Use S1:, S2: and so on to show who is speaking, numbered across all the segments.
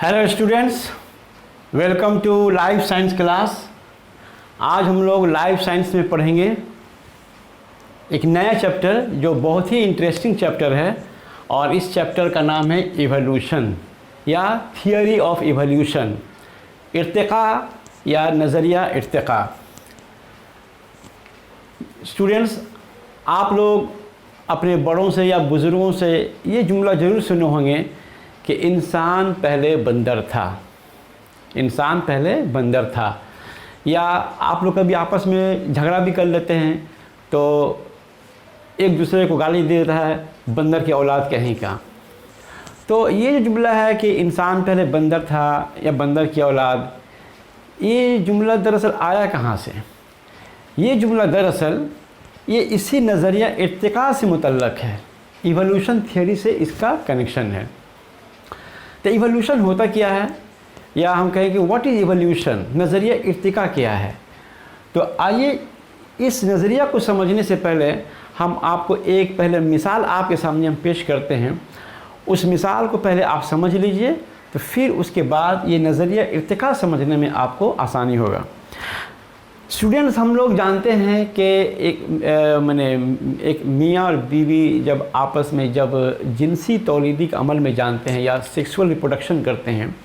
S1: Hello students, welcome to life science class. आज हम लोग लाइफ साइंस में पढ़ेंगे एक नया चैप्टर जो बहुत ही इंटरेस्टिंग चैप्टर है और इस चैप्टर का नाम है इवोल्यूशन या थियोरी ऑफ इवोल्यूशन, इर्तिका या नज़रिया इर्तिका। स्टूडेंट्स, आप लोग अपने बड़ों से या बुज़ुर्गों से ये जुमला ज़रूर सुने होंगे कि इंसान पहले बंदर था, इंसान पहले बंदर था। या आप लोग कभी आपस में झगड़ा भी कर लेते हैं तो एक दूसरे को गाली दे देता है, बंदर की औलाद कहीं का। तो ये जो जुमला है कि इंसान पहले बंदर था या बंदर की औलाद, ये जुमला दरअसल आया कहाँ से? ये जुमला दरअसल ये इसी नज़रिया इर्तिका से मुतल्लक़ है, इवोल्यूशन थियोरी से इसका कनेक्शन है। तो इवोल्यूशन होता क्या है, या हम कहें कि व्हाट इज़ इवोल्यूशन, नज़रिया इर्तिका क्या है। तो आइए इस नज़रिया को समझने से पहले हम आपको एक पहले मिसाल आपके सामने हम पेश करते हैं। उस मिसाल को पहले आप समझ लीजिए, तो फिर उसके बाद ये नज़रिया इर्तिका समझने में आपको आसानी होगा। स्टूडेंट्स, हम लोग जानते हैं कि एक मियाँ और बीवी जब आपस में जब जिनसी तौलीदी अमल में जानते हैं या सेक्सुअल रिप्रोडक्शन करते हैं,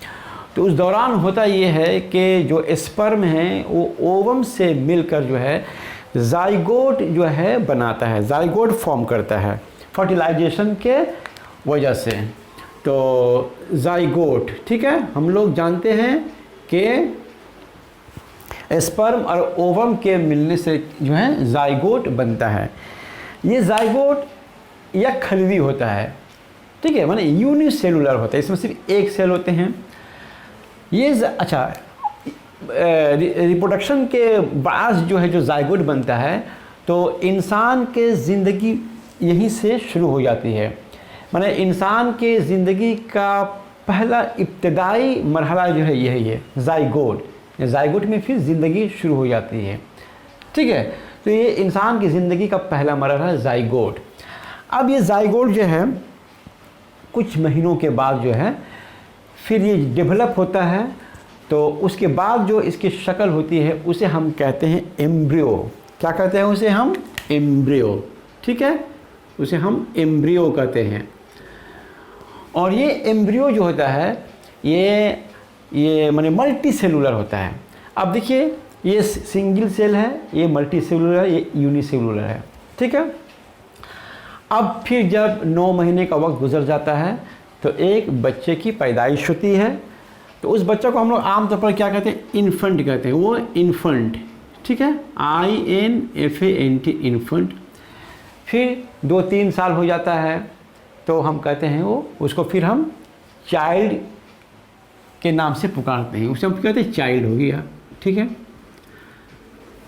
S1: तो उस दौरान होता ये है कि जो स्पर्म है वो ओवम से मिलकर जो है ज़ाइगोट जो है बनाता है, ज़ाइगोट फॉर्म करता है फर्टिलाइजेशन के वजह से। तो ज़ाइगोट, ठीक है, हम लोग जानते हैं कि स्पर्म और ओवम के मिलने से जो है ज़ाइगोट बनता है। ये ज़ाइगोट या खलवी होता है, ठीक है, माने यूनिसेलुलर होता है, इसमें सिर्फ एक सेल होते हैं। ये रिप्रोडक्शन के बाद जो है जो ज़ाइगोट बनता है, तो इंसान के ज़िंदगी यहीं से शुरू हो जाती है। माने इंसान के ज़िंदगी का पहला इब्तदाई मरहला जो है यही है, ज़ाइगोट। ज़ाइगोट में फिर ज़िंदगी शुरू हो जाती है, ठीक है। तो ये इंसान की ज़िंदगी का पहला मरहला है ज़ाइगोट। अब ये ज़ाइगोट जो है कुछ महीनों के बाद जो है फिर ये डेवलप होता है। तो उसके बाद जो इसकी शक्ल होती है उसे हम कहते हैं एम्ब्रियो। क्या कहते हैं उसे हम? एम्ब्रियो, ठीक है, उसे हम एम्ब्रियो कहते हैं। और ये एम्ब्रियो जो होता है ये माने मल्टी सेलुलर होता है। अब देखिए, ये सिंगल सेल है, ये मल्टी सेलुलर है, ये यूनिसेलुलर है, ठीक है। अब फिर जब 9 महीने का वक्त गुजर जाता है तो एक बच्चे की पैदाइश होती है। तो उस बच्चे को हम लोग आमतौर पर क्या कहते हैं? इन्फेंट कहते हैं, वो इन्फेंट, ठीक है, INFANT, इन्फेंट। फिर 2-3 साल हो जाता है तो हम कहते हैं वो उसको फिर हम चाइल्ड के नाम से पुकारते हैं, उसे हम कहते हैं चाइल्ड हो गया, ठीक है।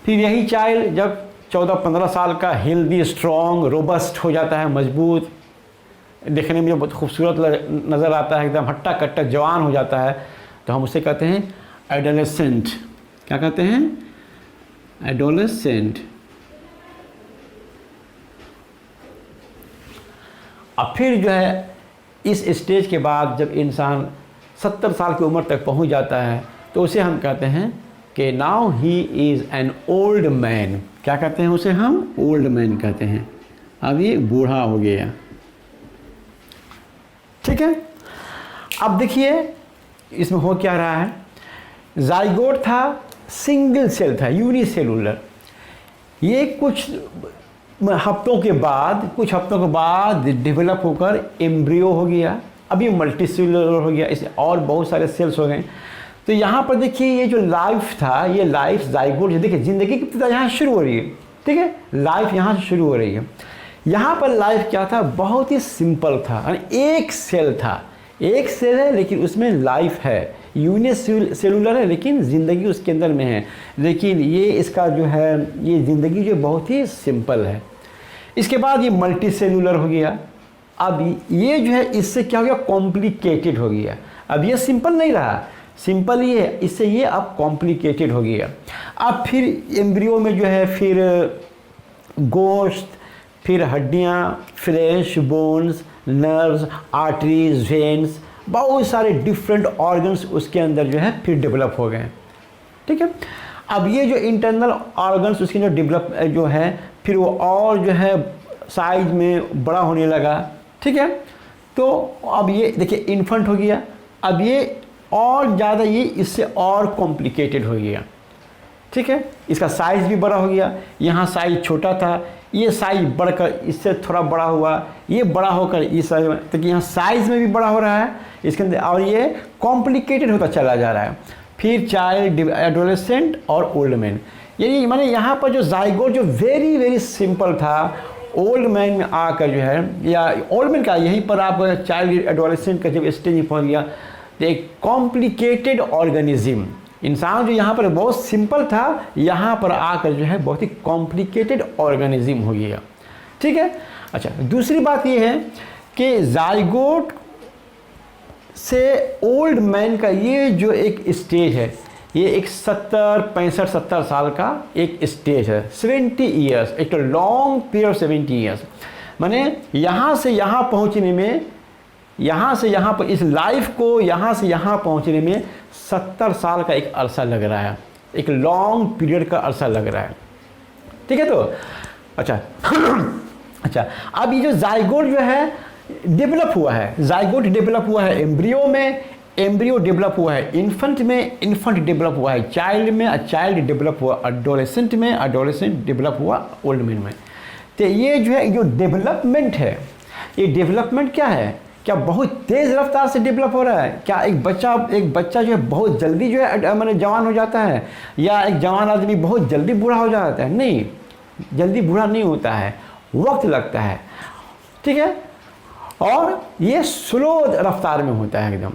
S1: फिर यही चाइल्ड जब 14-15 साल का हेल्दी, स्ट्रॉन्ग, रोबस्ट हो जाता है, मजबूत, देखने में बहुत खूबसूरत नज़र आता है, एकदम हट्टा कट्टा जवान हो जाता है, तो हम उसे कहते हैं एडोलेसेंट। क्या कहते हैं? एडोलेसेंट। अब फिर जो है इस स्टेज के बाद जब इंसान 70 साल की उम्र तक पहुंच जाता है तो उसे हम कहते हैं कि now he is an old man. क्या कहते हैं उसे? हम ओल्ड मैन कहते हैं, अब ये बूढ़ा हो गया, ठीक है। अब देखिए इसमें हो क्या रहा है, ज़ाइगोट था, सिंगल सेल था, यूनिसेलुलर। ये कुछ हफ्तों के बाद डेवलप होकर एम्ब्रियो हो गया, अब ये मल्टी सेलुलर हो गया, इसमें और बहुत सारे सेल्स हो गए। तो यहाँ पर देखिए ये जो लाइफ था, ये लाइफ ज़ाइगोट, देखिए ज़िंदगी की इब्तिदा यहाँ शुरू हो रही है, ठीक है, लाइफ यहाँ से शुरू हो रही है। यहाँ पर लाइफ क्या था? बहुत ही सिंपल था, एक सेल था, एक सेल है लेकिन उसमें लाइफ है, यूनिसेलुलर है लेकिन ज़िंदगी उसके अंदर में है, लेकिन ये इसका जो है ये ज़िंदगी जो बहुत ही सिंपल है। इसके बाद ये मल्टी सेलुलर हो गया। अब ये जो है इससे क्या हो गया? कॉम्प्लिकेटेड हो गया। अब ये सिंपल नहीं रहा, सिंपल ही है, इससे ये अब कॉम्प्लिकेटेड हो गया। अब फिर एम्ब्रियो में जो है फिर गोश्त, फिर हड्डियाँ, flash, bones, nerves, arteries, veins, बहुत सारे डिफरेंट ऑर्गन्स उसके अंदर जो है फिर डेवलप हो गए, ठीक है। अब ये जो इंटरनल ऑर्गन्स उसके जो डेवलप जो है फिर वो और जो है साइज में बड़ा होने लगा, ठीक है। तो अब ये देखिए इन्फेंट हो गया, अब ये और ज़्यादा ये इससे और कॉम्प्लिकेटेड हो गया, ठीक है। इसका साइज़ भी बड़ा हो गया, यहाँ साइज छोटा था, ये साइज बढ़कर इससे थोड़ा बड़ा हुआ, ये बड़ा होकर इस साइज में, तो यहाँ साइज़ में भी बड़ा हो रहा है इसके अंदर, और ये कॉम्प्लिकेटेड होता चला जा रहा है। फिर चाइल्ड, एडोलेसेंट और ओल्ड मैन, यानी माने यहाँ पर जो जाइगोट जो वेरी वेरी सिंपल था, ओल्ड मैन में आकर जो है, या ओल्ड मैन का यहीं पर आप चाइल्ड एडोलेसेंट का जब स्टेज में पहुँच गया तो एक कॉम्प्लिकेटेड ऑर्गेनिज्म, इंसान जो यहाँ पर बहुत सिंपल था यहाँ पर आकर जो है बहुत ही कॉम्प्लिकेटेड ऑर्गेनिज्म हो गया, ठीक है। अच्छा, दूसरी बात ये है कि जाइगोट से ओल्ड मैन का ये जो एक स्टेज है, ये एक 70 साल का एक स्टेज है, 70 ईयर्स, एक तो लॉन्ग पीरियड 70 ईयर्स, माने यहाँ से यहाँ पहुँचने में, यहाँ से यहाँ पर इस लाइफ को यहाँ से यहाँ पहुँचने में 70 साल का एक अरसा लग रहा है, एक लॉन्ग पीरियड का अरसा लग रहा है, ठीक है। तो अच्छा अच्छा, अब ये जो जाइगोट जो है डेवलप हुआ है, जाइगोट डेवलप हुआ है एम्ब्रियो में, एम्ब्रियो डेवलप हुआ है इन्फेंट में, इन्फेंट डेवलप हुआ है चाइल्ड में, चाइल्ड डेवलप हुआ एडोलेसेंट में, एडोलेसेंट डेवलप हुआ ओल्ड मैन में। तो ये जो है जो डेवलपमेंट है, ये डेवलपमेंट क्या है, क्या बहुत तेज़ रफ्तार से डेवलप हो रहा है, क्या एक बच्चा जो है बहुत जल्दी जो है मैंने जवान हो जाता है, या एक जवान आदमी बहुत जल्दी बूढ़ा हो जाता है? नहीं, जल्दी बूढ़ा नहीं होता है, वक्त लगता है, ठीक है। और ये स्लो रफ्तार में होता है एकदम।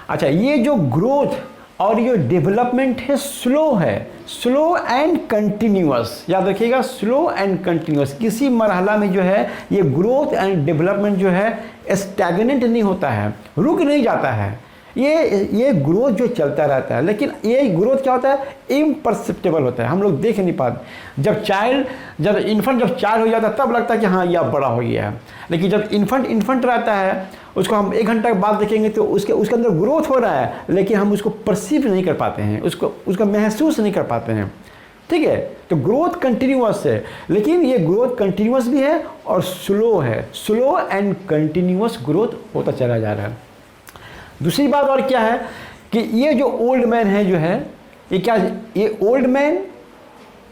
S1: अच्छा, ये जो ग्रोथ और ये डेवलपमेंट है स्लो है, स्लो एंड कंटिन्यूअस, याद रखिएगा, स्लो एंड कंटिन्यूअस। किसी मरहला में जो है ये ग्रोथ एंड डेवलपमेंट जो है स्टैग्नेंट नहीं होता है, रुक नहीं जाता है, ये ग्रोथ जो चलता रहता है। लेकिन ये ग्रोथ क्या होता है, इम्परसेप्टेबल होता है, हम लोग देख नहीं पाते। जब इन्फेंट जब चाइल्ड हो जाता है तब लगता है कि हाँ ये अब बड़ा हो गया है, लेकिन जब इन्फेंट रहता है उसको हम 1 घंटा के बाद देखेंगे तो उसके अंदर ग्रोथ हो रहा है, लेकिन हम उसको परसीव नहीं कर पाते हैं, उसको महसूस नहीं कर पाते हैं, ठीक है। तो ग्रोथ कंटिन्यूअस है, लेकिन ये ग्रोथ कंटिन्यूअस भी है और स्लो है, स्लो एंड कंटिन्यूअस ग्रोथ होता चला जा रहा है। दूसरी बात और क्या है कि ये जो ओल्ड मैन है जो है, ये क्या, ये ओल्ड मैन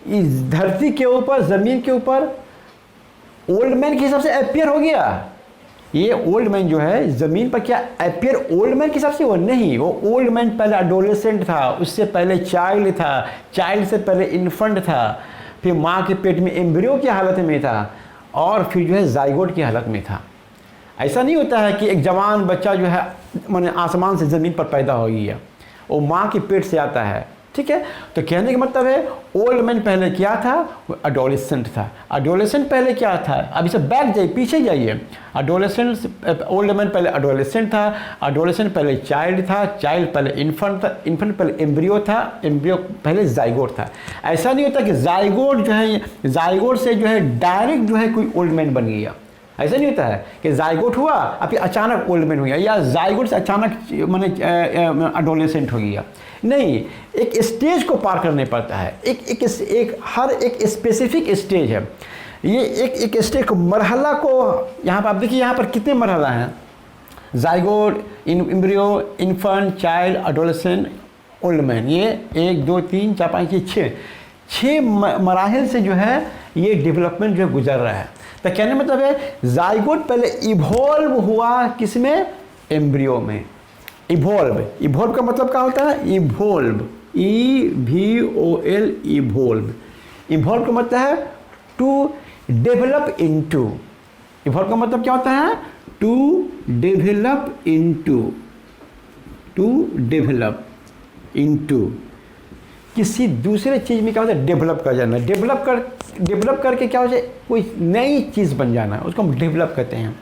S1: इस धरती के ऊपर, ज़मीन के ऊपर ओल्ड मैन के हिसाब से अपीयर हो गया। ये ओल्ड मैन जो है ज़मीन पर क्या अपीयर ओल्ड मैन के हिसाब से वो नहीं, वो ओल्ड मैन पहले एडोलेसेंट था, उससे पहले चाइल्ड था, चाइल्ड से पहले इन्फेंट था, फिर माँ के पेट में एम्ब्रियो की हालत में था, और फिर जो है जाइगोट की हालत में था। ऐसा नहीं होता है कि एक जवान बच्चा जो है माने आसमान से ज़मीन पर पैदा हो गया, वो माँ के पेट से आता है, ठीक है। तो कहने का मतलब है ओल्ड मैन पहले क्या था, वो एडोलेसेंट था। एडोलेसेंट पहले क्या था, अब इसे बैक जाइए, पीछे जाइए। एडोलेसेंट, ओल्ड मैन पहले एडोलेसेंट था, एडोलेसेंट पहले चाइल्ड था, चाइल्ड पहले इन्फेंट था, इन्फेंट पहले एम्ब्रियो था, एम्ब्रियो पहले जाइगोट था। ऐसा नहीं होता कि जाइगोट जो है, जाइगोट से जो है डायरेक्ट जो है कोई ओल्ड मैन बन गया, ऐसा नहीं होता है कि जाइगोट हुआ अब फिर अचानक ओल्ड मैन हो गया, या जाइगोट से अचानक माने एडोलेसेंट हो गया। नहीं, एक स्टेज को पार करने पड़ता है, हर एक स्पेसिफिक स्टेज है। ये एक स्टेज को, मरहला को, यहाँ पर आप देखिए यहाँ पर कितने मरहला हैं, zygote, embryo, infant, child, adolescent, old man, ये 1 2 3 4 5 6 मराहिल से जो है ये डेवलपमेंट जो गुजर रहा है। तो कहने मतलब है जाइगोट पहले इवॉल्व हुआ किसमें, एम्ब्रियो में। इवॉल्व का मतलब क्या होता है, इवॉल्व, EVOL, इवॉल्व का मतलब है टू डेवलप इनटू। इवॉल्व का मतलब क्या होता है, टू डेवलप इनटू किसी दूसरे चीज़ में क्या होता है, डेवलप कर जाना। डेवलप करके क्या हो जाए, कोई नई चीज़ बन जाना, उसको हम डेवलप कहते हैं।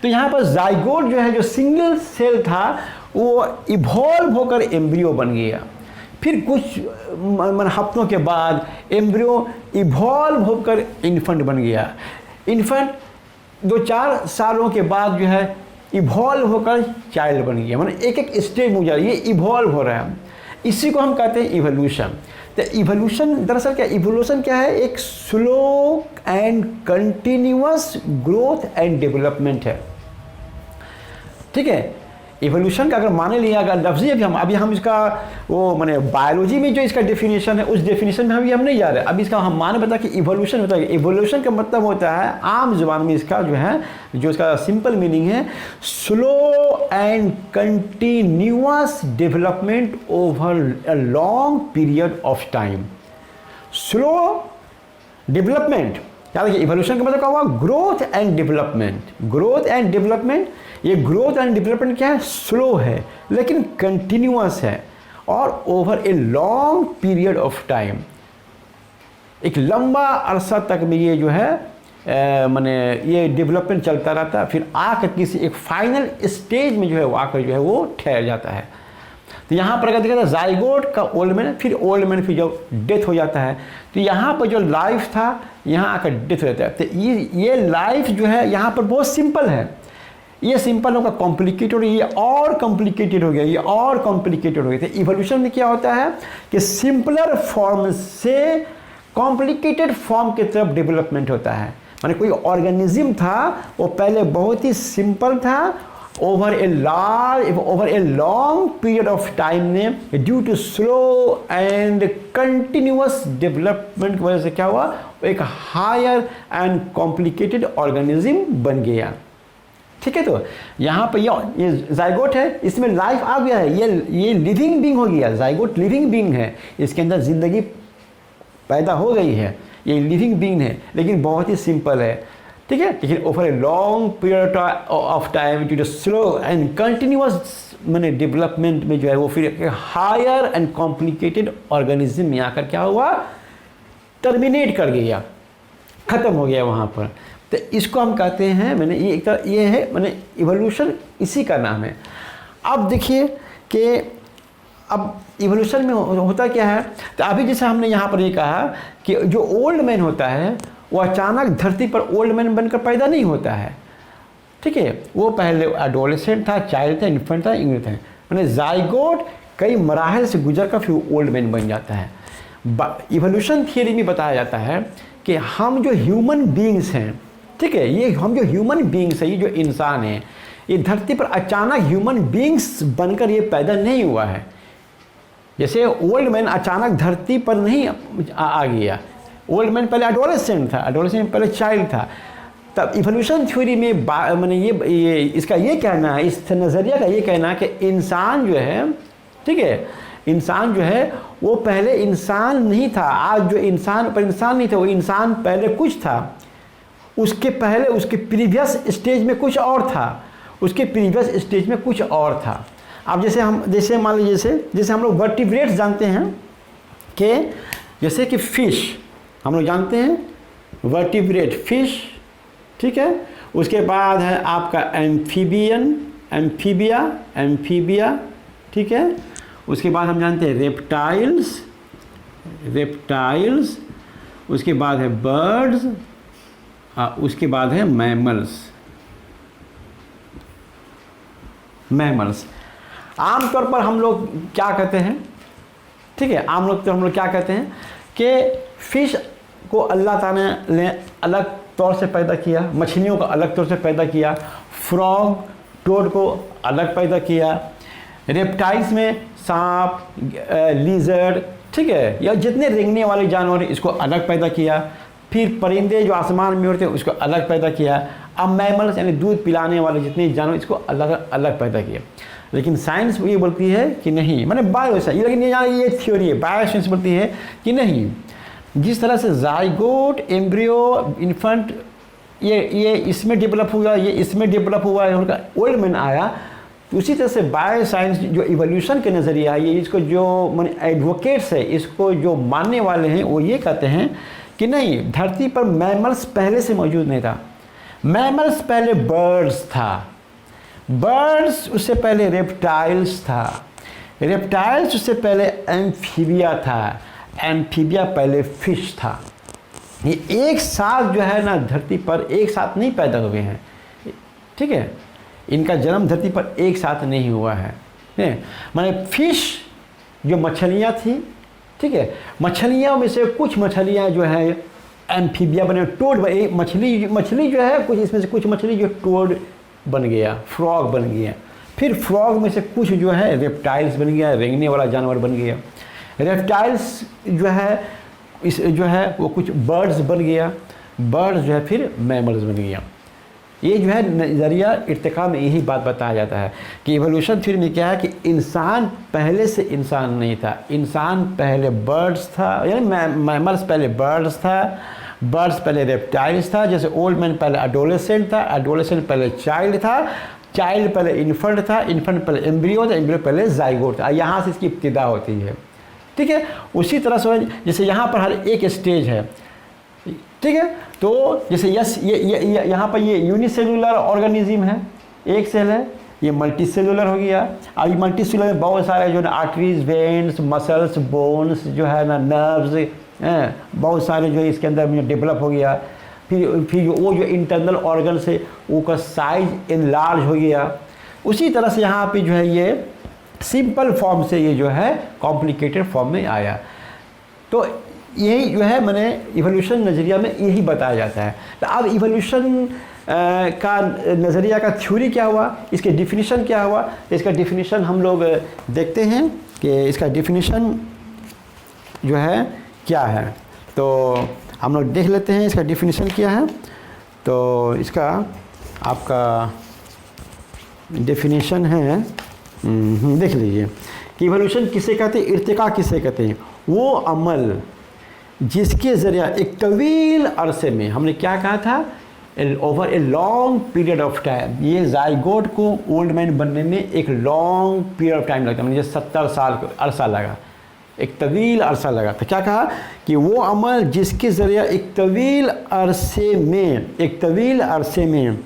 S1: तो यहाँ पर जाइगोट जो है, जो सिंगल सेल था, वो इवॉल्व होकर एम्ब्रियो बन गया। फिर कुछ हफ्तों के बाद एम्ब्रियो इवॉल्व होकर इन्फेंट बन गया। इन्फेंट 2-4 सालों के बाद जो है इवॉल्व होकर चाइल्ड बन गया, मतलब एक एक स्टेज में जा रहा है, ये इवॉल्व हो रहा है। इसी को हम कहते हैं इवोल्यूशन। तो इवोल्यूशन दरअसल क्या, इवोल्यूशन क्या है, एक slow and continuous growth and development है। ठीक है, इवोल्यूशन का अगर मान लिया, अगर लफ्ज़ी अभी हम इसका वो माने बायोलॉजी में जो इसका डेफिनेशन है उस डेफिनेशन में हम नहीं जा रहे। अभी इसका हम माने बता कि इवोल्यूशन होता है। इवोल्यूशन का मतलब होता है आम जुबान में इसका जो है, जो इसका सिंपल मीनिंग है, slow and continuous development over a long period of time. Slow development, क्या देखिए इवोल्यूशन का मतलब क्या हुआ, growth and development. Growth and development, ये ग्रोथ एंड डेवलपमेंट क्या है, स्लो है लेकिन कंटिन्यूअस है और over a long period of time, एक लंबा अरसा तक में ये जो है माने ये डेवलपमेंट चलता रहता है। फिर आकर किसी एक फाइनल स्टेज में जो है वो आकर जो है वो ठहर जाता है। तो यहाँ पर अगर देखा जाइगोट का ओल्ड मैन, फिर ओल्ड मैन, फिर जब डेथ हो जाता है, तो यहाँ पर जो लाइफ था यहाँ आकर डेथ हो जाता है। तो ये लाइफ जो है यहाँ पर बहुत सिंपल है। ये सिंपल होगा, कॉम्प्लिकेटेड हो गया, ये और कॉम्प्लिकेटेड हो गया, ये और कॉम्प्लिकेटेड हो गया। तो इवोल्यूशन में क्या होता है कि सिंपलर फॉर्म से कॉम्प्लिकेटेड फॉर्म की तरफ डेवलपमेंट होता है। माने कोई ऑर्गेनिज्म था वो पहले बहुत ही सिंपल था, over a long period of time ने due to slow and continuous development की वजह से क्या हुआ, एक हायर एंड कॉम्प्लिकेटेड ऑर्गेनिज्म बन गया। ठीक है, तो यहाँ पर ये जाइगोट है, इसमें लाइफ आ गया है, ये लिविंग बीइंग हो गया, जाइगोट लिविंग बीइंग है, इसके अंदर जिंदगी पैदा हो गई है, ये लिविंग बीइंग है लेकिन बहुत ही सिंपल है। ठीक है, लेकिन over a long period of time to the slow and continuous मैंने डेवलपमेंट में जो है वो फिर हायर एंड कॉम्प्लिकेटेड ऑर्गेनिज्म में आकर क्या हुआ, टर्मिनेट कर गया, ख़त्म हो गया वहाँ पर। तो इसको हम कहते हैं, मैंने ये एक तरह ये है मैंने इवोल्यूशन, इसी का नाम है। अब देखिए कि अब इवोल्यूशन में होता क्या है, तो अभी जैसे हमने यहाँ पर ये कहा कि जो ओल्ड मैन होता है वो अचानक धरती पर ओल्ड मैन बनकर पैदा नहीं होता है। ठीक है, वो पहले एडोलेसेंट था, चाइल्ड था, इन्फेंट था, इंग्लिश था, मैंने जाइगोट कई मराहल से गुजर कर फिर ओल्ड मैन बन जाता है। इवोल्यूशन थियरी में बताया जाता है कि हम जो ह्यूमन बीइंग्स हैं, ठीक है, ये हम जो ह्यूमन बीइंग्स है, ये जो इंसान है, ये धरती पर अचानक ह्यूमन बीइंग्स बनकर ये पैदा नहीं हुआ है। जैसे ओल्ड मैन अचानक धरती पर नहीं आ गया, ओल्ड मैन पहले एडोलेसेंट था, एडोलेसेंट पहले चाइल्ड था। तब इवोल्यूशन थ्योरी में मैंने ये इसका ये कहना है, इस नज़रिया का ये कहना है कि इंसान जो है, ठीक है, इंसान जो है वो पहले इंसान नहीं था। आज जो इंसान पर इंसान नहीं था, वो इंसान पहले कुछ था, उसके पहले उसके प्रीवियस स्टेज में कुछ और था, उसके प्रीवियस स्टेज में कुछ और था। अब जैसे मान लीजिए जैसे हम लोग वर्टिब्रेट्स जानते हैं कि जैसे कि फिश हम लोग जानते हैं, वर्टिब्रेट फिश, ठीक है। उसके बाद है आपका एम्फीबिया, ठीक है। उसके बाद हम जानते हैं रेप्टाइल्स, उसके बाद है बर्ड्स, उसके बाद है मैमल्स। आमतौर पर हम लोग क्या कहते हैं, ठीक है, हम लोग क्या कहते हैं कि फिश को अल्लाह ताला ने अलग तौर से पैदा किया, मछलियों को अलग तौर से पैदा किया, फ्रॉग टोड को अलग पैदा किया, रेप्टाइल्स में सांप, लीजर्ड, ठीक है, या जितने रेंगने वाले जानवर हैं इसको अलग पैदा किया। फिर परिंदे जो आसमान में उड़ते हैं उसको अलग पैदा किया। अब मैमल्स यानी दूध पिलाने वाले जितने जानवर इसको अलग अलग पैदा किया। लेकिन साइंस ये बोलती है कि नहीं, मैंने बायोसाइंस, लेकिन ये थ्योरी है, बायोसाइंस बोलती है कि नहीं, जिस तरह से जाइगोट, एम्ब्रियो, इन्फेंट ये इसमें डेवलप हुआ, ये इसमें डेवलप हुआ, उनका ओल्ड मैन आया, तो उसी तरह से बायोसाइंस जो इवोल्यूशन के नज़रिया है, ये इसको जो मैंने एडवोकेट्स है, इसको जो मानने वाले हैं वो ये कहते हैं कि नहीं, धरती पर मैमल्स पहले से मौजूद नहीं था। मैमल्स पहले बर्ड्स था, बर्ड्स उससे पहले रेप्टाइल्स था, रेप्टाइल्स उससे पहले एम्फीबिया था, एम्फीबिया पहले फिश था। ये एक साथ जो है ना धरती पर एक साथ नहीं पैदा हुए हैं, ठीक है, इनका जन्म धरती पर एक साथ नहीं हुआ है। माने फिश जो मछलियाँ थी, ठीक है, मछलियों में से कुछ मछलियाँ जो है एम्फीबिया बने, टोड मछली जो है कुछ, इसमें से कुछ मछली जो टोड बन गया, फ्रॉग बन गया। फिर फ्रॉग में से कुछ जो है रेप्टाइल्स बन गया, रेंगने वाला जानवर बन गया। रेप्टाइल्स जो है वो कुछ बर्ड्स बन गया, बर्ड्स जो है फिर मैमल्स बन गया। ये जो है नज़रिया इर्तिका में यही बात बताया जाता है कि इवोल्यूशन थ्योरी में क्या है कि इंसान पहले से इंसान नहीं था, इंसान पहले बर्ड्स था, यानी मैमल्स पहले बर्ड्स था, बर्ड्स पहले रेप्टाइल्स था। जैसे ओल्ड मैन पहले एडोलेसेंट था, एडोलेसेंट पहले चाइल्ड था, चाइल्ड पहले इन्फेंट था, इन्फेंट पहले एम्ब्रियो था, एम्ब्रियो पहले जाइगोट था। यहाँ से इसकी इब्तिदा होती है, ठीक है। उसी तरह से जैसे यहाँ पर हर एक स्टेज है, ठीक है। तो जैसे ये यहाँ पर ये यूनिसेलुलर ऑर्गेनिज्म है, एक सेल है, ये मल्टीसेलुलर हो गया। अब ये मल्टीसेलुलर में बहुत सारे जो ना आर्टरीज, वेन्स, मसल्स, बोन्स जो है ना, नर्व्स, बहुत सारे जो इसके अंदर में डेवलप हो गया। फिर वो जो इंटरनल ऑर्गन से वो का साइज इनलार्ज हो गया। उसी तरह से यहाँ पे जो है ये सिंपल फॉर्म से ये जो है कॉम्प्लिकेटेड फॉर्म में आया। तो यही जो है मैंने इवोल्यूशन नज़रिया में यही बताया जाता है। तो अब इवोल्यूशन का नज़रिया का थ्योरी क्या हुआ, इसके डिफिनीशन क्या हुआ, इसका डिफिनीशन हम लोग देखते हैं कि इसका डिफिनीशन जो है क्या है। तो हम लोग देख लेते हैं इसका डिफिनीशन क्या है। तो इसका आपका डिफिनीशन है, देख लीजिए कि इवोल्यूशन किसे कहते हैं, इर्तिका किसे कहते हैं। वो अमल जिसके ज़रिया एक तवील अरसे में, हमने क्या कहा था, over a long period of time, ये जाइगोट को ओल्ड मैन बनने में एक लॉन्ग पीरियड ऑफ टाइम लगता है, मुझे 70 साल अरसा लगा, एक तवील अरसा लगा। तो क्या कहा कि वो अमल जिसके ज़रिया एक तवील अरसे में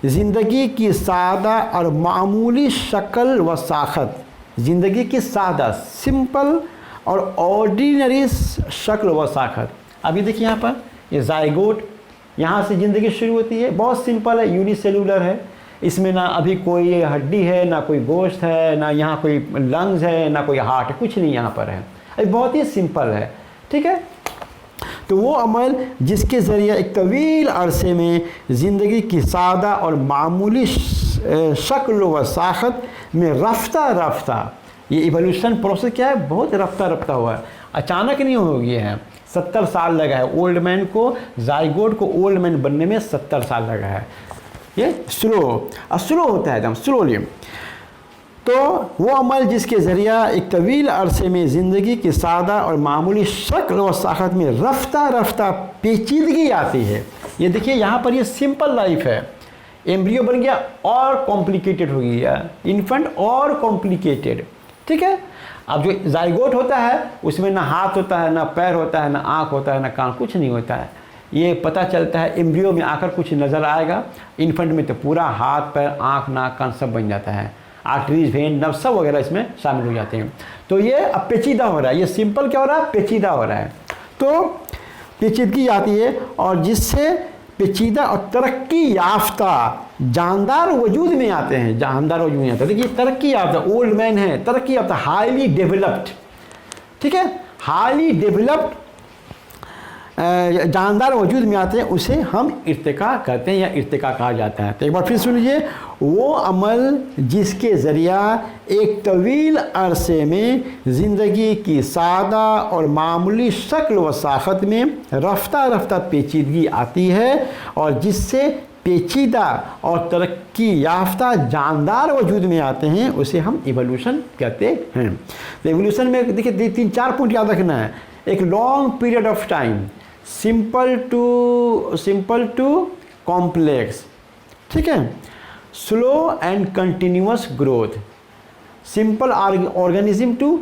S1: ज़िंदगी की सादा और मामूली शक्ल व साखत, ज़िंदगी की सादा सिंपल और ऑर्डिनरी शक्ल व साखत। अभी देखिए यहाँ पर ये जाइगोट, यहाँ से ज़िंदगी शुरू होती है, बहुत सिंपल है, यूनिसेलुलर है, इसमें ना अभी कोई हड्डी है, ना कोई गोश्त है, ना यहाँ कोई लंग्स है, ना कोई हार्ट है, कुछ नहीं यहाँ पर है, अभी बहुत ही सिंपल है, ठीक है। तो वो अमल जिसके ज़रिए एक तवील अरसे में ज़िंदगी की सादा और मामूली शक्ल व साखत में रफ्ता रफ्ता, ये इवोल्यूशन प्रोसेस क्या है, बहुत रफ्ता रफ्ता हुआ है, अचानक नहीं हो गया है। 70 साल लगा है ओल्ड मैन को, जाइगोट को ओल्ड मैन बनने में 70 साल लगा है। ये स्लो होता है, एकदम स्लोली। तो वो अमल जिसके ज़रिया एक तवील अरसे में ज़िंदगी की सादा और मामूली शक्ल व साखत में रफ्ता रफ्ता पेचीदगी आती है। ये देखिए यहाँ पर ये सिंपल लाइफ है, एम्ब्रियो बन गया और कॉम्प्लिकेटेड हो गया, इन्फेंट और कॉम्प्लिकेटेड, ठीक है। अब जो जाइगोट होता है उसमें ना हाथ होता है, ना पैर होता है, ना आँख होता है, ना कान, कुछ नहीं होता है। ये पता चलता है एम्ब्रियो में आकर कुछ नज़र आएगा, इन्फेंट में तो पूरा हाथ पैर आँख नाक कान सब बन जाता है, आर्टरीज वेन नर्व सब वगैरह इसमें शामिल हो जाते हैं। तो ये अब पेचीदा हो रहा है, ये सिंपल क्या हो रहा है, पेचीदा हो रहा है। तो पेचीदगी आती है और जिससे पेचीदा और तरक्की याफ्ता जानदार वजूद में आते हैं, जानदार वजूद में आते हैं। देखिए तरक्की याफ्ता ओल्ड मैन है, तरक्की याफ्ता हाईली डेवलप्ड, ठीक है, हाईली डेवलप्ड जानदार वजूद में आते हैं, उसे हम इर्तिका कहते हैं या इर्तिका कहा जाता है। तो एक बार फिर सुन लीजिए, वो अमल जिसके ज़रिया एक तवील अरसे में ज़िंदगी की सादा और मामूली शक्ल व साखत में रफ्ता रफ्ता पेचीदगी आती है और जिससे पेचीदा और तरक्की याफ्ता जानदार वजूद में आते हैं, उसे हम इवोल्यूशन कहते हैं। तो इवोल्यूशन में देखिए 3-4 पॉइंट याद रखना है। एक long period of time, simple to complex, ठीक है, slow and continuous growth, simple organism to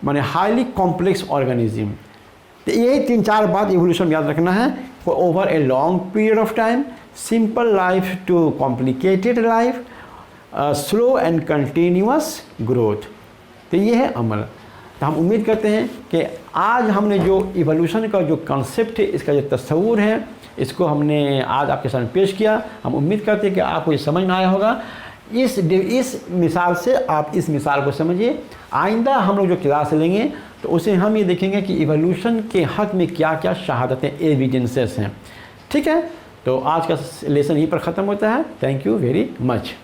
S1: माने हाईली कॉम्प्लेक्स ऑर्गेनिज्म। तो यही 3-4 बात इवोल्यूशन में याद रखना है। Over a long period of time, simple life to complicated life, slow and continuous growth. तो ये है अमल। तो हम उम्मीद करते हैं कि आज हमने जो इवोल्यूशन का जो कॉन्सेप्ट है, इसका जो तस्वूर है, इसको हमने आज आपके सामने पेश किया। हम उम्मीद करते हैं कि आपको ये समझ में आया होगा। इस मिसाल से आप इस मिसाल को समझिए। आइंदा हम लोग जो क्लास लेंगे तो उसे हम ये देखेंगे कि इवोल्यूशन के हक़ में क्या क्या शहादतें एविडेंसेस हैं। ठीक है, तो आज का लेसन यहीं पर ख़त्म होता है। Thank you very much.